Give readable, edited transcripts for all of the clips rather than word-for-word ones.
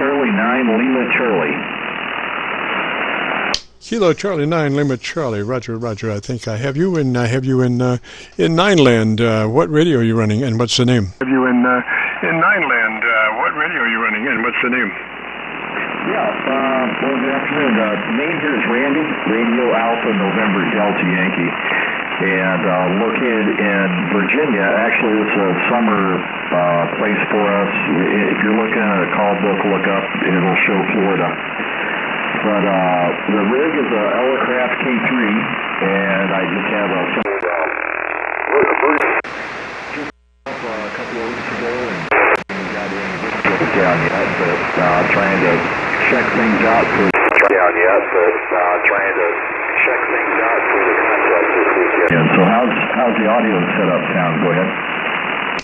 Charlie 9 Lima Charlie. Kilo Charlie 9 Lima Charlie. Roger, Roger. I think I have you in Nineland. What radio are you running, and what's the name? Have you in Nineland? What radio are you running, and what's the name? Yeah. Well, good afternoon. Name here is Randy. Radio Alpha November Delta Yankee. And located in Virginia. Actually, it's a summer place for us. If you're looking at a call book, look up, it'll show Florida. But the rig is a AIRCHECK K-3, and I just have a couple of weeks ago, and we got in down yet, but trying to check things out for the contract this weekend. Yeah, so how's the audio setup sound? Go ahead.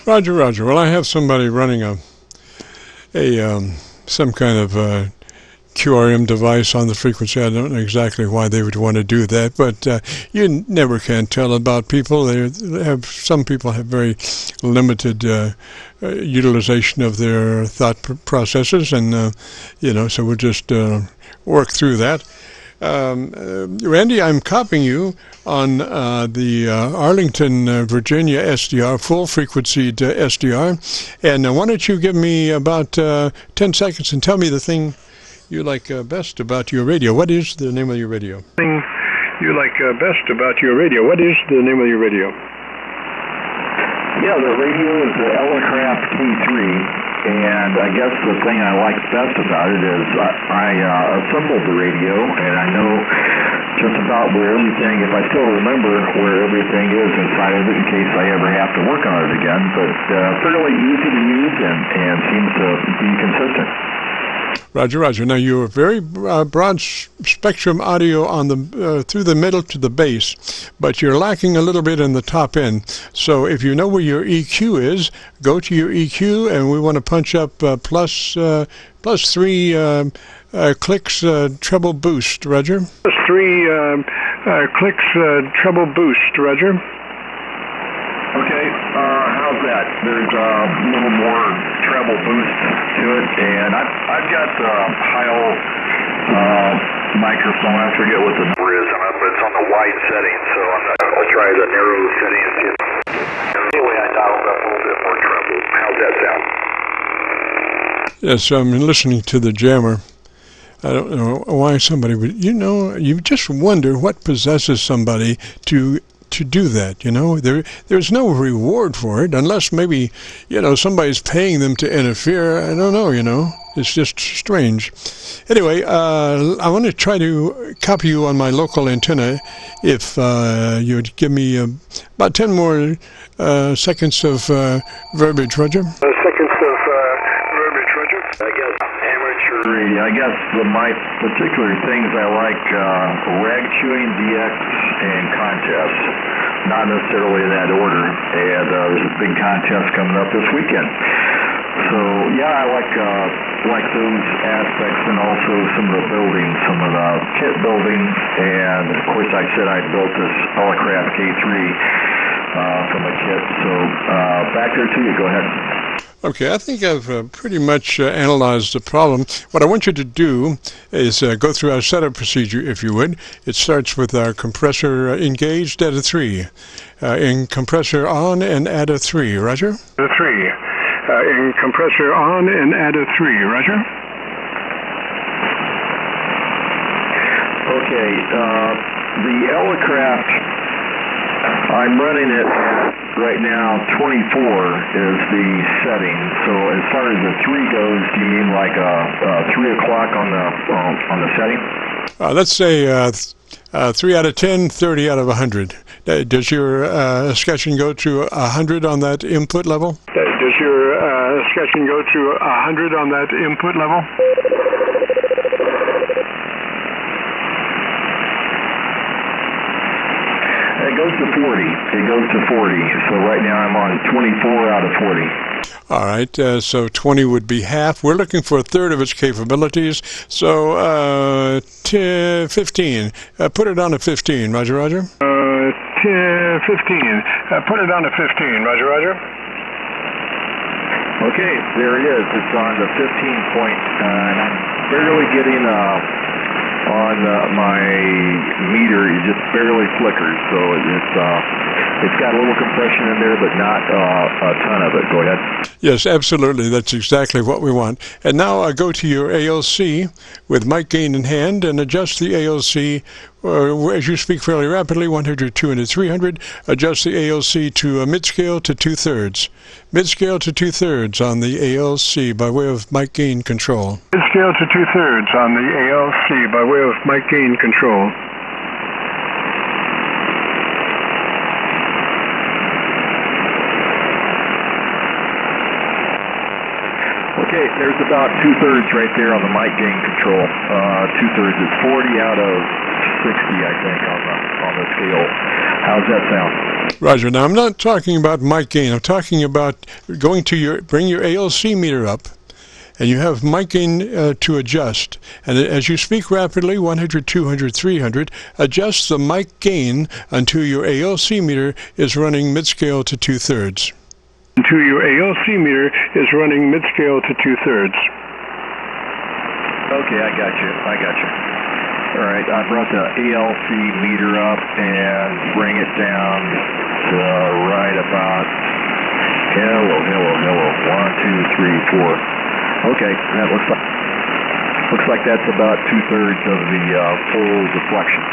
Roger, Roger. Well, I have somebody running some kind of QRM device on the frequency. I don't know exactly why they would want to do that, but you never can tell about people. Some people have very limited utilization of their thought processes, and so we'll just work through that. Randy, I'm copying you on the Arlington, Virginia SDR, full frequency SDR, and why don't you give me about 10 seconds and tell me the thing you like best about your radio. What is the name of your radio? Thing you like best about your radio. What is the name of your radio? Yeah, the radio is the AIRCHECK K-3, and I guess the thing I like best about it is I assembled the radio, and I know just about where everything, if I still remember where everything is inside of it in case I ever have to work on it again, but fairly easy to use and seems to be consistent. Roger, Roger. Now, you have very broad spectrum audio on the through the middle to the bass, but you're lacking a little bit in the top end. So if you know where your EQ is, go to your EQ, and we want to punch up plus 3 clicks treble boost, Roger. Plus 3 clicks treble boost, Roger. Okay, how's that? There's a little more treble boost to it, and I've got the Heil microphone. I forget what the number is, but it's on the wide setting, so I'll try the narrow setting and see. Anyway, I dialed up a little bit more treble. How's that sound? Yes, I'm listening to the jammer. I don't know why somebody would, you just wonder what possesses somebody to do that. There's no reward for it, unless maybe, somebody's paying them to interfere. I don't know, it's just strange. Anyway, I want to try to copy you on my local antenna. If you'd give me about 10 more seconds of verbiage, Roger. I guess my particular things I like rag chewing, DX, and contests. Not necessarily in that order. And there's a big contest coming up this weekend. So yeah, I like those aspects, and also some of the building, some of the kit building, and of course I said I built this AIRCHECK K3 from a kit. So back there to you. Go ahead. Okay, I think I've pretty much analyzed the problem. What I want you to do is go through our setup procedure, if you would. It starts with our compressor engaged at a 3. In compressor on and add a 3. Roger? A 3. In compressor on and add a 3. Roger? Okay, the AIRCHECK, I'm running it at right now 24 is the setting. So as far as the 3 goes, do you mean like 3 o'clock on the setting? Let's say 3 out of 10, 30 out of 100. Does your escutcheon go to 100 on that input level? Does your escutcheon go to 100 on that input level? It goes to 40. It goes to 40. So right now I'm on 24 out of 40. All right, so 20 would be half. We're looking for a third of its capabilities. So 15. Put it on to 15. Roger, Roger. 15. Put it on to 15. Roger, Roger. Okay, there it is. It's on the 15 point, and I'm barely getting on my meter. It just barely flickers, so it's got a little compression in there, but not a ton of it. Go ahead. Yes, absolutely. That's exactly what we want. And now I go to your ALC with mic gain in hand and adjust the ALC as you speak fairly rapidly, 100, 200, 300. Adjust the ALC to mid-scale to 2/3. Mid-scale to 2/3 on the ALC by way of mic gain control. Mid-scale to 2/3 on the ALC by way of mic gain control. Okay, there's about 2/3 right there on the mic gain control. 2/3 is 40 out of 60, I think, on the scale. How's that sound? Roger. Now, I'm not talking about mic gain. I'm talking about going to bring your ALC meter up, and you have mic gain to adjust. And as you speak rapidly, 100, 200, 300, adjust the mic gain until your ALC meter is running mid-scale to 2/3. Until your ALC meter is running mid-scale to 2/3. Okay, I got you. All right, I brought the ALC meter up and bring it down to right about, hello, 1, 2, 3, 4. Okay, that looks like that's about 2/3 of the full deflection.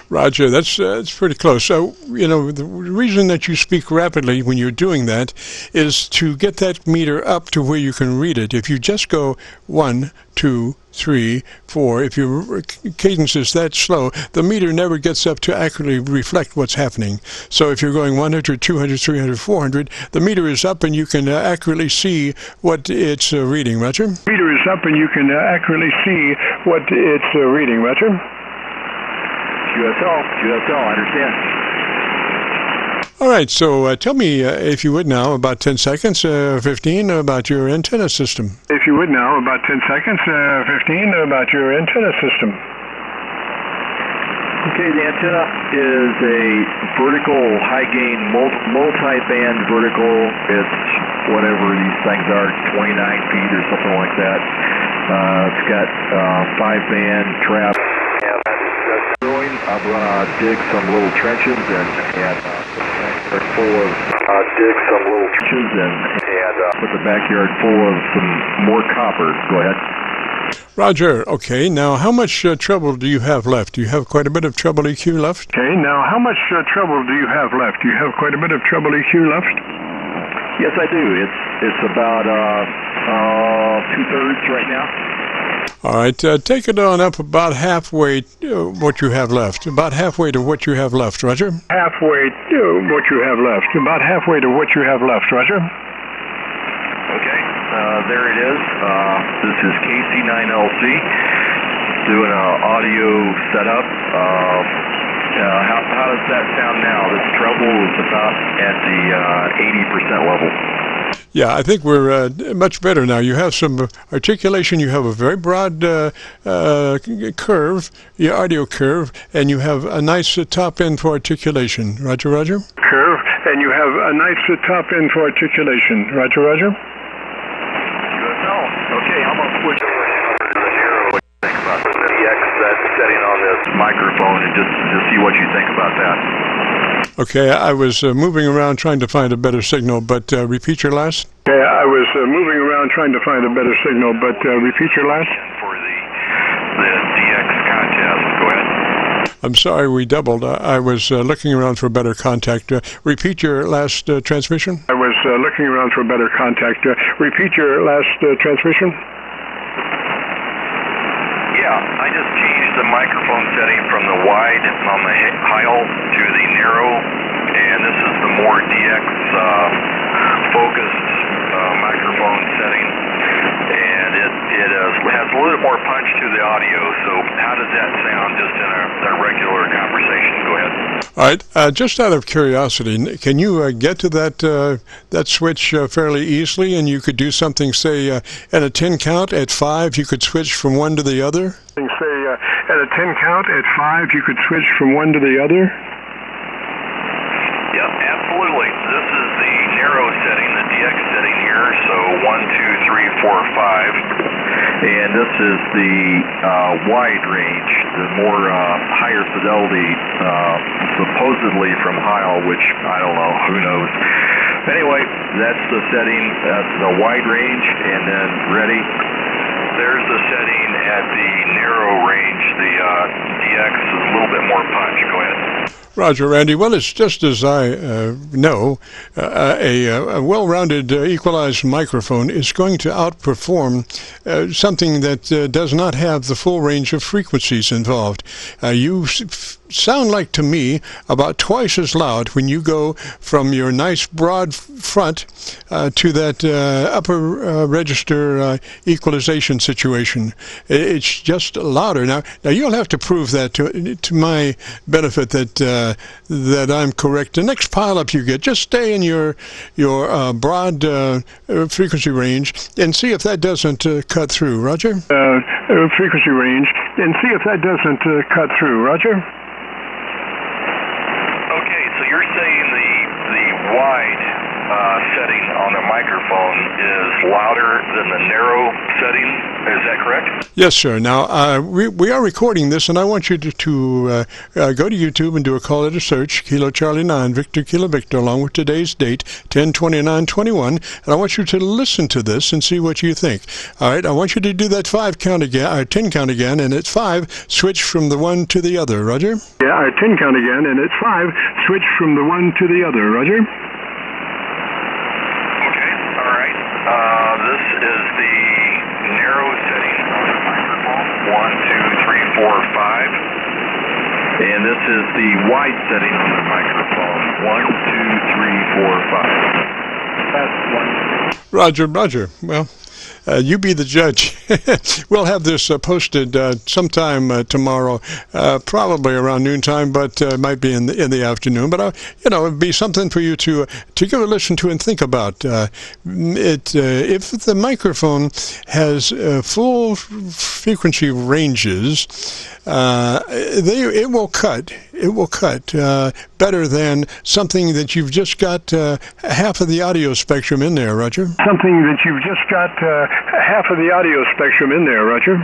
Roger, that's pretty close. So, the reason that you speak rapidly when you're doing that is to get that meter up to where you can read it. If you just go 1, 2, 3, 4, if your cadence is that slow, the meter never gets up to accurately reflect what's happening. So if you're going 100, 200, 300, 400, the meter is up and you can accurately see what it's reading, Roger? Meter is up and you can accurately see what it's reading, Roger? QSO, I understand. All right, so tell me, if you would now, about 10 seconds, 15, about your antenna system. If you would now, about 10 seconds, 15, about your antenna system. Okay, the antenna is a vertical high-gain multi-band vertical. It's whatever these things are, 29 feet or something like that. It's got 5-band trap. I'm going to dig some little trenches and full of put the backyard full of some more copper. Go ahead. Roger. Okay. Now, how much trouble do you have left? Do you have quite a bit of treble EQ left? Okay. Now, how much trouble do you have left? Do you have quite a bit of treble EQ left? Yes, I do. It's about 2/3 right now. All right, take it on up about halfway what you have left. About halfway to what you have left, Roger. Halfway to what you have left. About halfway to what you have left, Roger. Okay, there it is. This is KC9LC. Doing an audio setup. How does that sound now? This treble is about at the 80% level. Yeah, I think we're much better now. You have some articulation. You have a very broad curve, your audio curve, and you have a nice top end for articulation. Roger, Roger? Curve, and you have a nice top end for articulation. Roger, Roger? Okay, I'm going to switch over to the narrow. Think about the DX that's setting on this microphone and just see what you think about that. Okay, I was moving around trying to find a better signal, but repeat your last. Okay, I was moving around trying to find a better signal, but repeat your last. For the DX contest, go ahead. I'm sorry, we doubled. I was looking around for better contact. Repeat your last transmission. I was looking around for better contact. Repeat your last transmission. Yeah, I just changed the microphone setting from the wide on the Heil to the narrow, and this is the more DX focused microphone setting, and it has a little more punch to the audio. So how does that sound just in a regular conversation? Go ahead. All right, just out of curiosity, can you get to that switch fairly easily, and you could do something, say, at a 10 count, at 5, you could switch from one to the other? Say, at a 10 count, at 5, you could switch from one to the other? Yep, absolutely. This is the narrow setting, the DX setting here, so And this is the wide range, the more higher fidelity, supposedly from Heil, which I don't know, who knows. Anyway, that's the setting, that's the wide range, and then ready. There's the setting at the narrow range. The DX is a little bit more punch. Go ahead. Roger, Randy. Well, it's just as I know, a well-rounded equalized microphone is going to outperform something that does not have the full range of frequencies involved. You sound like to me about twice as loud when you go from your nice broad front to that upper register equalization situation. It's just louder. Now you'll have to prove that to my benefit that I'm correct. The next pileup you get, just stay in your broad frequency range and see if that doesn't cut through. Roger? Frequency range, and see if that doesn't cut through. Roger? Okay, so you're saying the wide setting on the microphone is louder than the narrow setting. Is that correct? Yes, sir. Now, we are recording this, and I want you to go to YouTube and do a call it a search, Kilo Charlie 9, Victor Kilo Victor, along with today's date, 10/29/21, and I want you to listen to this and see what you think. All right, I want you to do that 5 count again, or 10 count again, and at 5, switch from the one to the other. Roger? Yeah, 10 count again, and at 5, switch from the one to the other. Roger? This is the narrow setting on the microphone, 1, 2, 3, 4, 5. And this is the wide setting on the microphone, 1, 2, 3, 4, 5. That's 1. Roger. Well, you be the judge. We'll have this posted sometime tomorrow, probably around noontime, but it might be in the afternoon. But it'd be something for you to give a listen to and think about. If the microphone has full frequency ranges, it will cut. It will cut better than something that you've just got half of the audio spectrum in there, Roger. Something that you've just got half of the audio spectrum in there, Roger.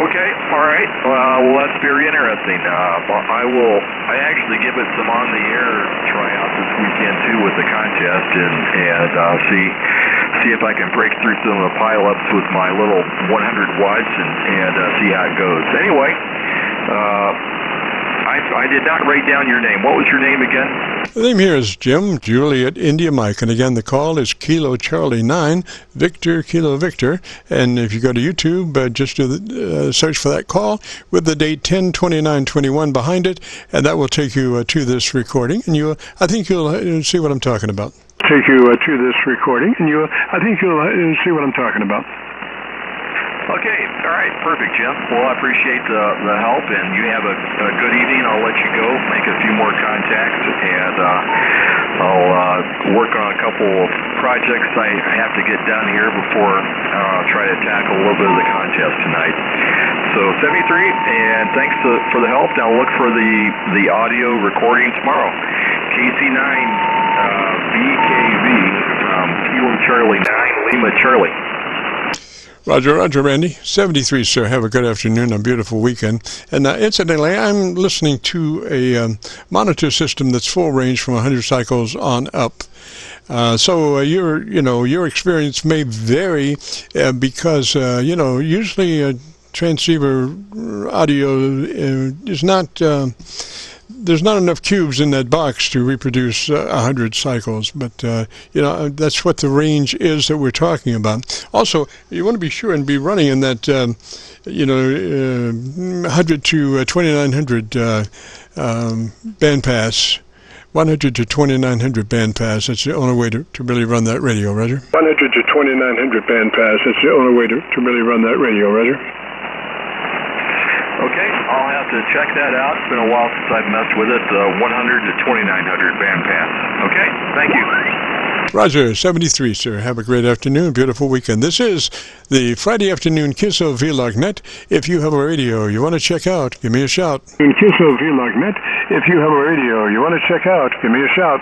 Okay, all right. Well, that's very interesting. I actually give it some on-the-air tryout this weekend too with the contest, and see if I can break through some of the pileups with my little 100 watts and see how it goes. Anyway, I did not write down your name. What was your name again? The name here is Jim, Juliet, India, Mike. And again, the call is Kilo Charlie 9, Victor, Kilo Victor. And if you go to YouTube, just do the search for that call with the date 10/29/21 behind it, and that will take you to this recording. And I think you'll see what I'm talking about. Take you to this recording, and I think you'll see what I'm talking about. Okay, all right, perfect, Jim. Well, I appreciate the help, and you have a good evening. I'll let you go, make a few more contacts, and I'll work on a couple of projects I have to get done here before try to tackle a little bit of the contest tonight. So 73, and thanks for the help. Now look for the audio recording tomorrow. KC9VKV from Kilo Charlie 9, Lima Charlie. Roger, Randy. 73, sir. Have a good afternoon, a beautiful weekend. And incidentally, I'm listening to a monitor system that's full range from 100 cycles on up. So your experience may vary because usually transceiver audio is not. There's not enough cubes in that box to reproduce 100 cycles, but that's what the range is that we're talking about. Also, you want to be sure and be running in that 100 to 2900 bandpass. 100 to 2900 bandpass. That's the only way to really run that radio, Roger. 100 to 2900 bandpass. That's the only way to really run that radio, Roger. Okay, I'll have to check that out. It's been a while since I've messed with it. 100 to 2900 bandpass. Okay, thank you. Roger, 73, sir. Have a great afternoon, beautiful weekend. This is the Friday afternoon QSO-VLOG net. If you have a radio you want to check out, give me a shout. QSO-VLOG net. If you have a radio you want to check out, give me a shout.